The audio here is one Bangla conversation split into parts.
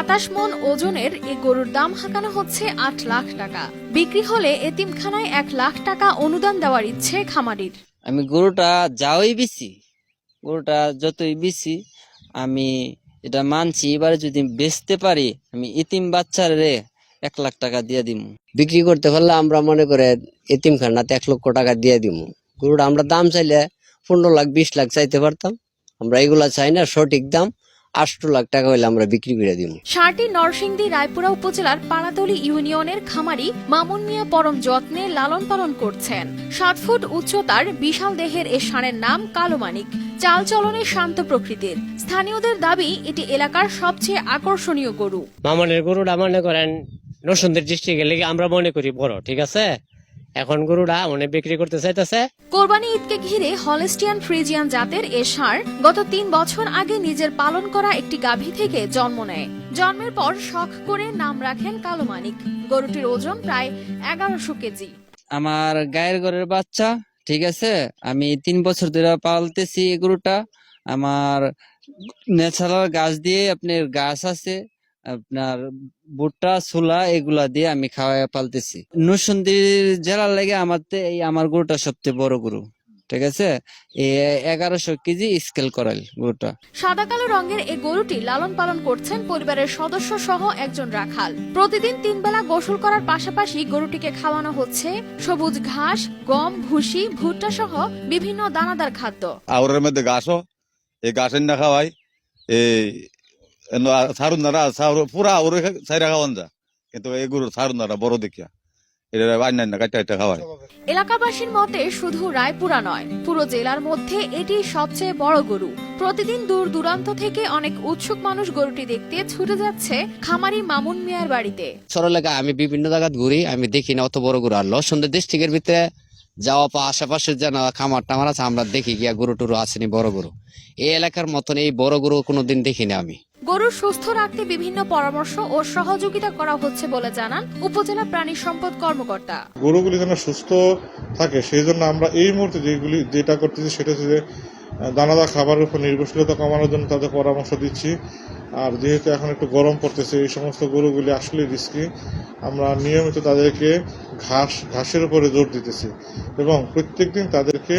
27 মণ ওজনের এই গরুর দাম হাঁকানো হচ্ছে 8 লাখ টাকা। বিক্রি হলে এতিমখানায় 1 লাখ টাকা অনুদান দেওয়ার ইচ্ছে খামারির। আমি গরুটা যাওই বেশি, গরুটা যতই বেশি আমি এটা মানছি, এবারে যদি বেচতে পারি আমি এতিম বাচ্চারে 1 লাখ টাকা দিয়ে দিব। বিক্রি করতে পারলে আমরা মনে করে এতিমখানাতে 1 লক্ষ টাকা দিয়ে দিব। গরুটা আমরা দাম চাইলে 15 লাখ 20 লাখ চাইতে পারতাম, আমরা এগুলা চাই না। সঠিক দাম 8 লাখ টাকা হইলে আমরা বিক্রি করে দিব। ষাঁড়টি নরসিংদী রায়পুরা উপজেলার পাড়াতলী ইউনিয়নের খামারি মামুন মিয়া পরম যত্নে লালন পালন করছেন। 7 ফুট উচ্চতার বিশাল দেহের এ ষাঁড়ের নাম কালো মানিক। চালচলনে শান্ত প্রকৃতির। স্থানীয়দের দাবি এটি এলাকার সবচেয়ে আকর্ষণীয় গরু। মামনের গরুটা মনে করেন নরসিংদী ডিস্ট্রিক্টে গেলে আমরা মনে করি বড়, ঠিক আছে। এখন গরুটা অনেক বিক্রি করতে চাইতেছে। কোরবানি ঈদকে ঘিরে হলস্টিয়ান ফ্রিজিয়ান জাতের এ ষাঁড় গত 3 বছর আগে নিজের পালন করা একটি গাভী থেকে জন্ম নেয়। জন্মের পর শখ করে নাম রাখেন কালো মানিক। গরুটির ওজন প্রায় 1100 কেজি। আমার গায়ের গরের বাচ্চা, ঠিক আছে। আমি 3 বছর ধরে পালতেছি এই গরুটা। আমার ন্যাচারাল গাছ দিয়ে আপনার গাছ আছে, আপনার ভুট্টা ছোলা এগুলা দিয়ে আমি খাওয়াই পালতেছি। নরসিংদী জেলার লাগে আমার গরুটা সবচেয়ে বড় গরু, ঠিক আছে। 1100 কেজি স্কেল করাল গরুটা। সাদা কালো রঙের এই গরুটি লালন পালন করছেন পরিবারের সদস্য সহ একজন রাখাল। প্রতিদিন 3 বেলা গোসল করার পাশাপাশি গরুটিকে খাওয়ানো হচ্ছে সবুজ ঘাস, গম, ভুসি, ভুট্টা সহ বিভিন্ন দানাদার খাদ্য। আউরের মধ্যে ঘাসও, এই ঘাসের না খাওয়াই, এই সারুন দ্বারা পুরা আউরে সাইরা খাওয়ান যা, কিন্তু এই গরুর সারুন দ্বারা বড় দেখিয়া এটা আইন না কাটা খাওয়াই। এলাকাবাসীর মতে শুধু রায়পুরা নয়, পুরো জেলার মধ্যে এটি সবচেয়ে বড় গরু। প্রতিদিন দূর দূরান্ত থেকে অনেক উৎসুক মানুষ গরুটি দেখতে ছুটে যাচ্ছে খামারি মামুন মিয়ার বাড়িতে। সরলেখা আমি বিভিন্ন জায়গায় ঘুরি, আমি দেখি না অত বড় গরু। আর নরসিংদী ডিস্ট্রিক্টের ভিতরে যাওয়া পা আশেপাশে যেন খামার টামার আছে, আমরা দেখি গিয়া গরু টুরু আসেনি বড় গরু। এই এলাকার মতন এই বড় গরু কোনোদিন দেখিনি আমি। গরু সুস্থ রাখতে বিভিন্ন পরামর্শ ও সহযোগিতা করা হচ্ছে বলে জানান উপজেলা প্রাণী সম্পদ কর্মকর্তা। গরুগুলি যেন সুস্থ থাকে সেই জন্য আমরা এই মুহূর্তে যেটা করতেছি সেটা হচ্ছে যে দানাদার খাবারের উপর নির্ভরশীলতা কমানোর জন্য তাদের পরামর্শ দিচ্ছি। আর যেহেতু এখন একটু গরম পড়তেছে, এই সমস্ত গরুগুলি আসলে রিস্কি। আমরা নিয়মিত তাদেরকে ঘাসের উপরে জোর দিতেছি এবং প্রত্যেকদিন তাদেরকে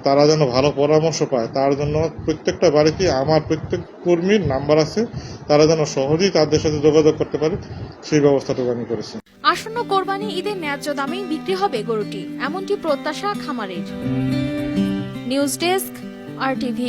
তারা যেন ভালো পরামর্শ পায় তার জন্য প্রত্যেকটা বাড়িতে আমার প্রত্যেক কর্মীর নাম্বার আছে, তারা যেন সহজেই তাদের সাথে যোগাযোগ করতে পারে সেই ব্যবস্থাটুকু আমি করেছি। আসন্ন কোরবানি ঈদের ন্যায্য দামেই বিক্রি হবে গরুটি, এমনটি প্রত্যাশা খামারের। News desk, RTV।